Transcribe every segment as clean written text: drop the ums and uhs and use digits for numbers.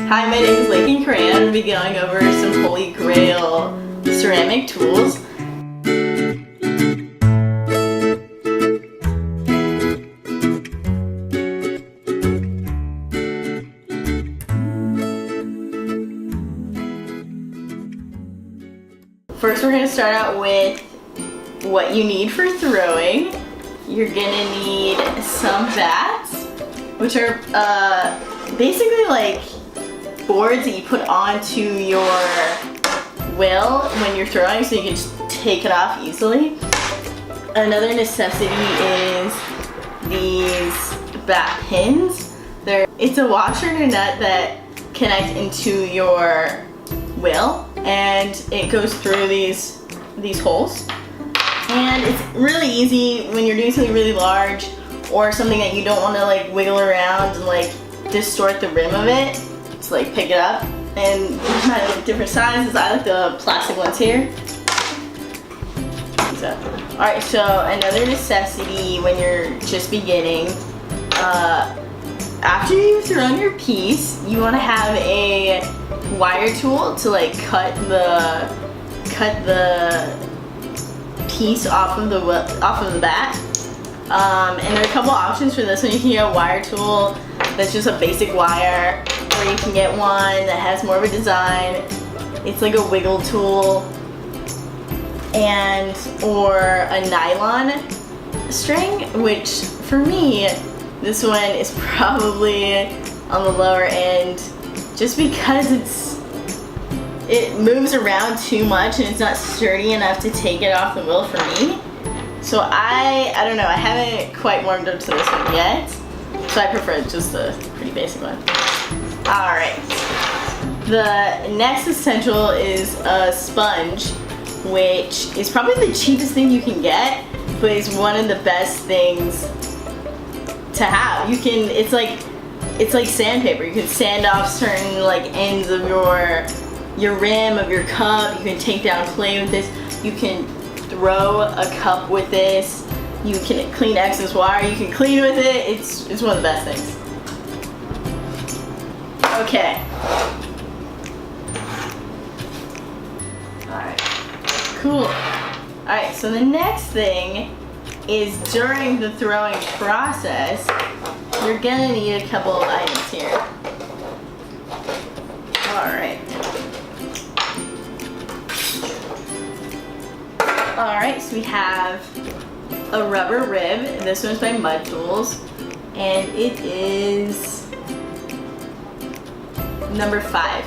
Hi, my name is Lake and Corinne. I'm going to be going over some Holy Grail ceramic tools. First, we're going to start out with what you need for throwing. You're going to need some bats, which are basically like boards that you put onto your wheel when you're throwing so you can just take it off easily. Another necessity is these bat pins. It's a washer and a nut that connect into your wheel, and it goes through these holes. And it's really easy when you're doing something really large or something that you don't want to like wiggle around and like distort the rim of it. Just like pick it up, and you might have different sizes. I like the plastic ones here. Alright, so another necessity when you're just beginning, after you've thrown your piece, you want to have a wire tool to like cut the piece off of the bat. And there are a couple options for this one. You can get a wire tool that's just a basic wire, or you can get one that has more of a design. It's like a wiggle tool, or a nylon string, which for me, this one is probably on the lower end just because it moves around too much and it's not sturdy enough to take it off the wheel for me. So I don't know, I haven't quite warmed up to this one yet, so I prefer just the pretty basic one. Alright, the next essential is a sponge, which is probably the cheapest thing you can get, but is one of the best things to have. It's like sandpaper. You can sand off certain like ends of your rim of your cup. You can take down clay with this. You can throw a cup with this. You can clean excess wire. You can clean with it. It's one of the best things. Okay. Alright. Cool. Alright, so the next thing is during the throwing process, you're gonna need a couple of items here. Alright. Alright, so we have a rubber rib. This one's by Mud Tools, and it is number 5.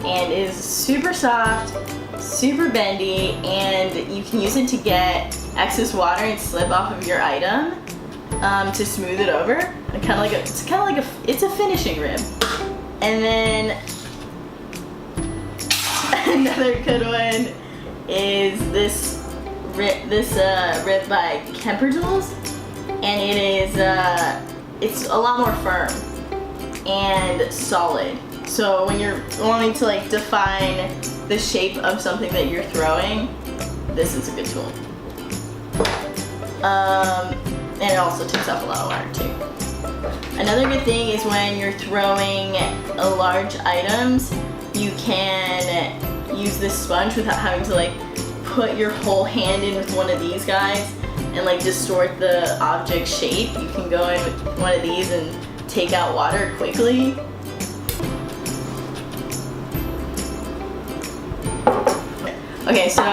And it is super soft, super bendy, and you can use it to get excess water and slip off of your item to smooth it over. It's a finishing rib. And then another good one is this rib by Kemper Tools, and it's a lot more firm and solid. So when you're wanting to like define the shape of something that you're throwing, this is a good tool. And it also takes up a lot of wire too. Another good thing is when you're throwing large items, you can use this sponge without having to like put your whole hand in with one of these guys and like distort the object shape. You can go in with one of these and take out water quickly. Okay, so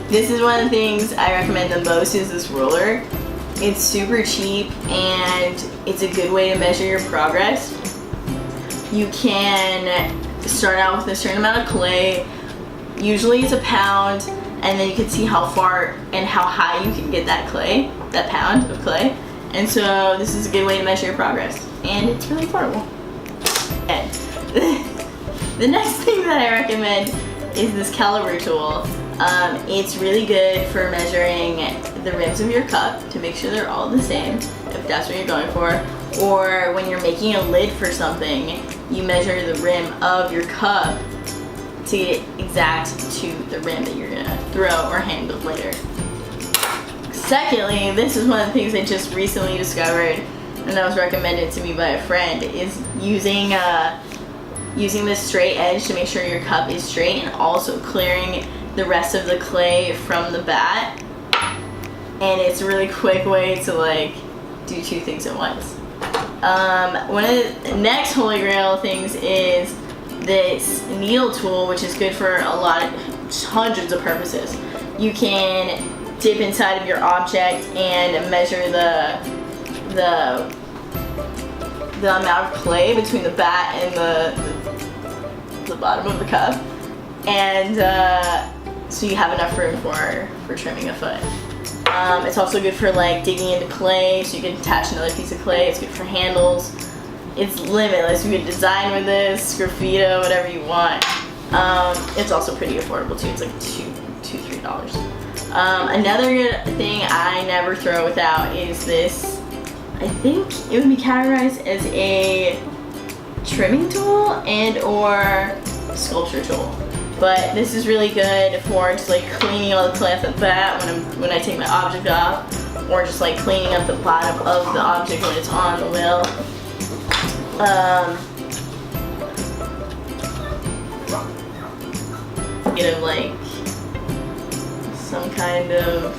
this is one of the things I recommend the most is this ruler. It's super cheap and it's a good way to measure your progress. You can start out with a certain amount of clay. Usually it's a pound, and then you can see how far and how high you can get that pound of clay. And so this is a good way to measure your progress, and it's really affordable. And the next thing that I recommend is this caliper tool. It's really good for measuring the rims of your cup to make sure they're all the same, if that's what you're going for. Or when you're making a lid for something, you measure the rim of your cup to get exact to the rim that you're gonna throw or handle later. Secondly, this is one of the things I just recently discovered, and that was recommended to me by a friend, is using using this straight edge to make sure your cup is straight, and also clearing the rest of the clay from the bat. And it's a really quick way to like do two things at once. One of the next holy grail things is this needle tool, which is good for hundreds of purposes. You can dip inside of your object and measure the amount of clay between the bat and the bottom of the cup, and so you have enough room for trimming a foot. It's also good for like digging into clay, so you can attach another piece of clay. It's good for handles. It's limitless. You can design with this, graffito, whatever you want. It's also pretty affordable too. It's like $2-3. Another good thing I never throw without is this. I think it would be categorized as a trimming tool and or sculpture tool. But this is really good for just like cleaning all the clay off the bat when I take my object off, or just like cleaning up the bottom of the object when it's on the wheel. Get like some kind of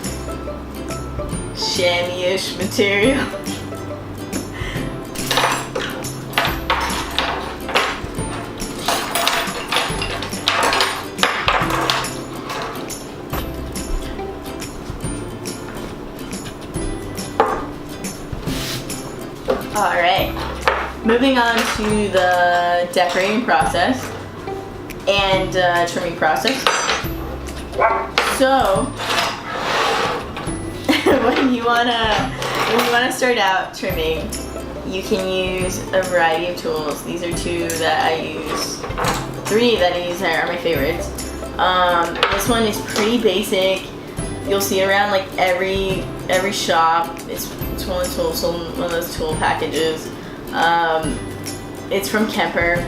chamois-ish material. Alright, moving on to the decorating process and trimming process. So, when you wanna start out trimming, you can use a variety of tools. These are two that I use, three that I use that are my favorites. This one is pretty basic. You'll see it around like every shop. It's one of those tool packages. It's from Kemper.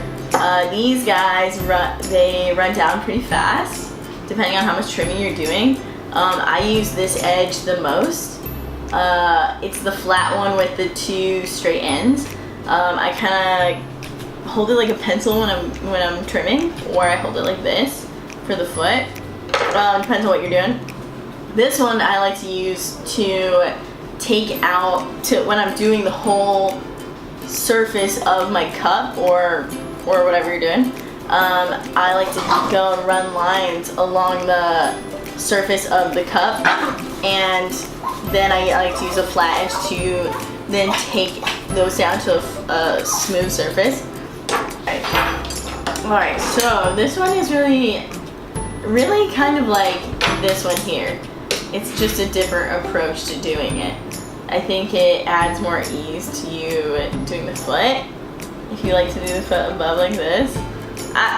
These guys run down pretty fast, depending on how much trimming you're doing. I use this edge the most. It's the flat one with the two straight ends. I kind of hold it like a pencil when I'm trimming, or I hold it like this for the foot. Depends on what you're doing. This one I like to use to take out when I'm doing the whole surface of my cup or whatever you're doing. I like to go and run lines along the surface of the cup, and then I like to use a flat edge to then take those down to a smooth surface. Alright, so this one is really kind of like this one here. It's just a different approach to doing it. I think it adds more ease to you doing the foot. If you like to do the foot above like this.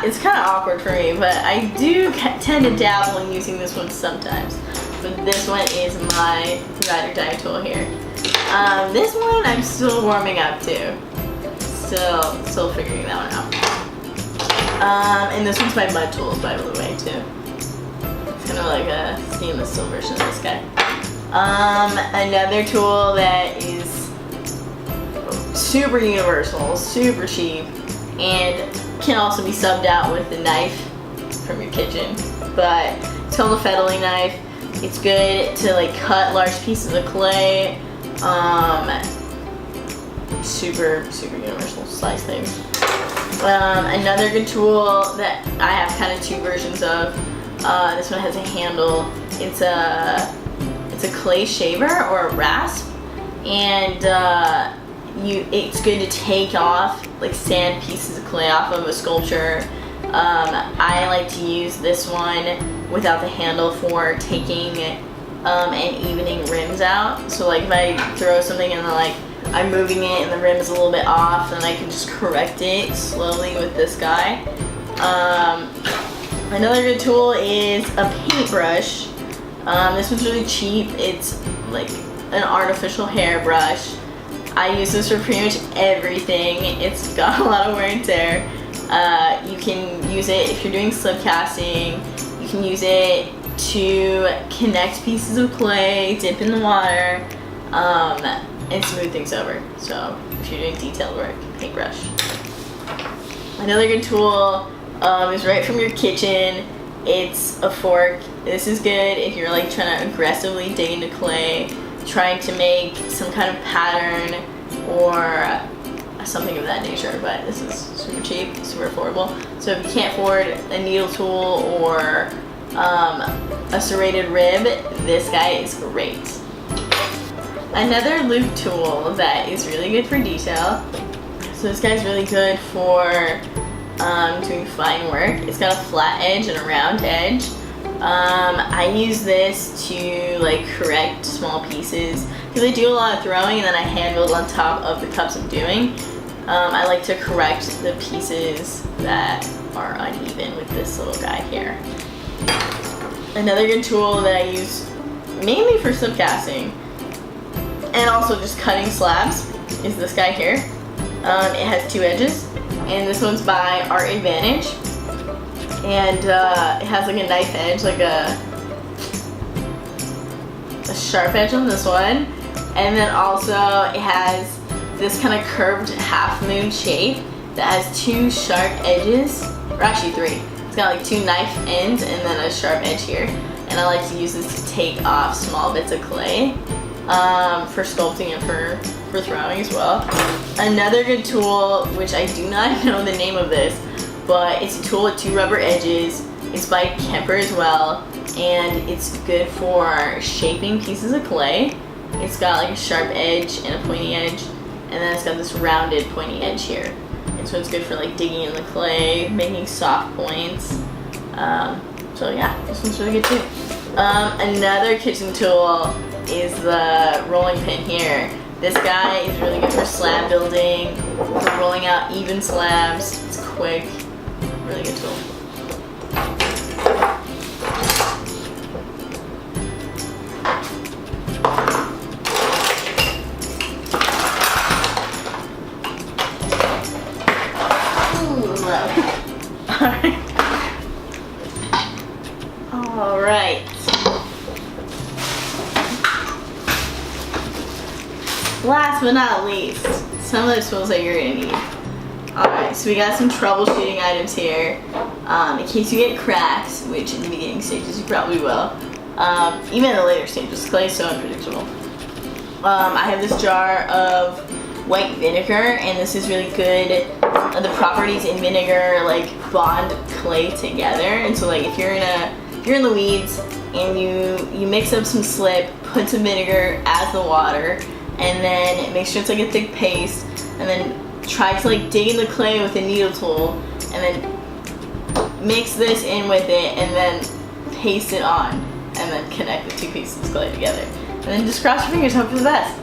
It's kind of awkward for me, but I do tend to dabble in using this one sometimes. But this one is my ride or die tool here. This one I'm still warming up to. Still figuring that one out. And this one's my mud tools, by the way, too. It's kind of like a stainless steel version of this guy. Another tool that is super universal, super cheap, and can also be subbed out with a knife from your kitchen. But it's called a fettling knife. It's good to like cut large pieces of clay. Super universal size things. Another good tool that I have kind of two versions of. This one has a handle. It's a clay shaver or a rasp, and it's good to take off, like sand pieces of clay off of a sculpture. I like to use this one without the handle for taking and evening rims out. So like if I throw something and then like I'm moving it and the rim is a little bit off, then I can just correct it slowly with this guy. Another good tool is a paintbrush. This one's really cheap. It's like an artificial hairbrush. I use this for pretty much everything. It's got a lot of wear and tear. You can use it if you're doing slip casting. You can use it to connect pieces of clay, dip in the water, and smooth things over. So if you're doing detailed work, paintbrush. Another good tool is right from your kitchen. It's a fork. This is good if you're like trying to aggressively dig into clay, trying to make some kind of pattern or something of that nature, but this is super cheap, super affordable. So if you can't afford a needle tool or a serrated rib, this guy is great. Another loop tool that is really good for detail. So this guy's really good for doing fine work. It's got a flat edge and a round edge. I use this to like correct small pieces because I do a lot of throwing and then I hand build on top of the cups I'm doing. I like to correct the pieces that are uneven with this little guy here. Another good tool that I use mainly for slip casting and also just cutting slabs is this guy here. It has two edges, and this one's by Art Advantage, and it has like a knife edge, like a sharp edge on this one, and then also it has this kind of curved half moon shape that has two sharp edges, or actually three. It's got like two knife ends and then a sharp edge here, and I like to use this to take off small bits of clay for sculpting and for throwing as well. Another good tool, which I do not know the name of this, but it's a tool with two rubber edges. It's by Kemper as well, and it's good for shaping pieces of clay. It's got like a sharp edge and a pointy edge, and then it's got this rounded pointy edge here. And so it's good for like digging in the clay, making soft points. So yeah, this one's really good too. Another kitchen tool is the rolling pin here. This guy is really good for slab building, for rolling out even slabs. It's quick, really good tool. Alright. Last but not least, some of the tools that you're gonna need. Alright, so we got some troubleshooting items here. In case you get cracks, which in the beginning stages you probably will. Even in the later stages, clay is so unpredictable. I have this jar of white vinegar, and this is really good. The properties in vinegar like bond clay together, and so like if you're in the weeds and you mix up some slip, put some vinegar, add the water, and then make sure it's like a thick paste, and then try to like dig in the clay with a needle tool, and then mix this in with it, and then paste it on, and then connect the two pieces of clay together, and then just cross your fingers, hope for the best.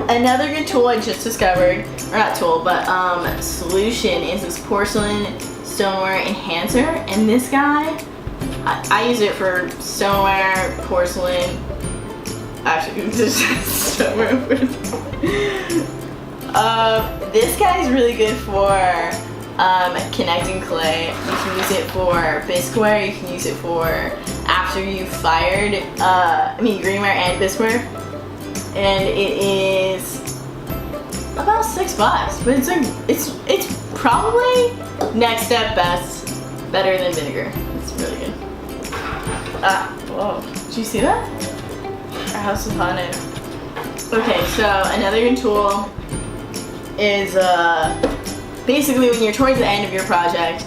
Another good tool I just discovered, or not tool, but solution, is this porcelain stoneware enhancer, and this guy, I use it for stoneware, porcelain, actually just stoneware. This guy is really good for connecting clay. You can use it for bisqueware, you can use it for after you've fired, greenware and bisqueware. And it is about $6, but it's like it's probably next step better than vinegar. It's really good. Whoa, did you see that? Our house is haunted. Okay, so another good tool is basically when you're towards the end of your project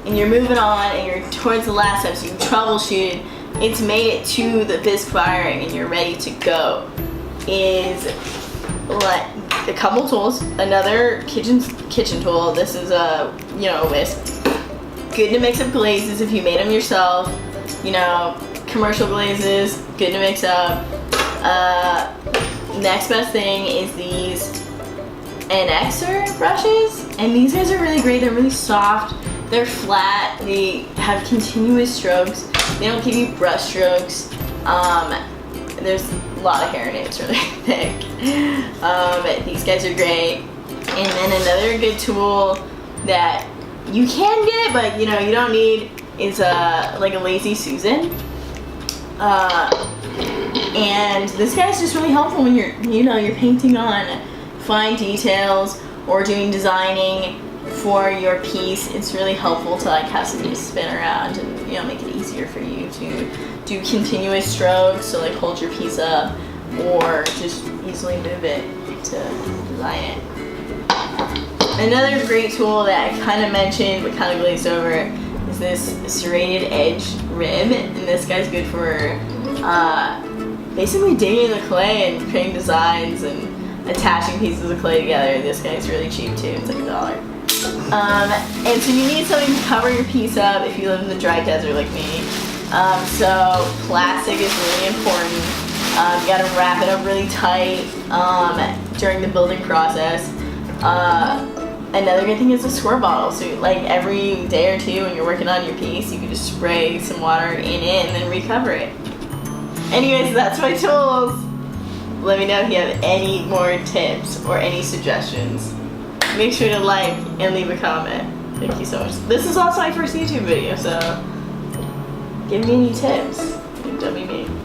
and you're moving on and you're towards the last step, so you troubleshoot, it's made it to the bisque firing and you're ready to go. Is like a couple tools. Another kitchen tool. This is a whisk. Good to mix up glazes if you made them yourself. Commercial glazes. Good to mix up. Next best thing is these NXer brushes, and these guys are really great. They're really soft. They're flat. They have continuous strokes. They don't give you brush strokes. There's a lot of hair in it, it's really thick. These guys are great. And then another good tool that you can get, but you don't need, is like a Lazy Susan. And this guy's just really helpful when you're painting on fine details or doing designing for your piece, it's really helpful to like have something to spin around and, you know, make it easier for you to do continuous strokes, so like hold your piece up, or just easily move it to design it. Another great tool that I kind of mentioned but kind of glazed over is this serrated edge rib, and this guy's good for basically digging the clay and creating designs and attaching pieces of clay together. This guy's really cheap too, it's like $1. And so you need something to cover your piece up if you live in the dry desert like me. So plastic is really important. You gotta wrap it up really tight during the building process. Another good thing is a squirt bottle. So like every day or two when you're working on your piece, you can just spray some water in it and then recover it. Anyways, that's my tools. Let me know if you have any more tips or any suggestions. Make sure to like and leave a comment. Thank you so much. This is also my first YouTube video, so give me any tips. Don't be mean.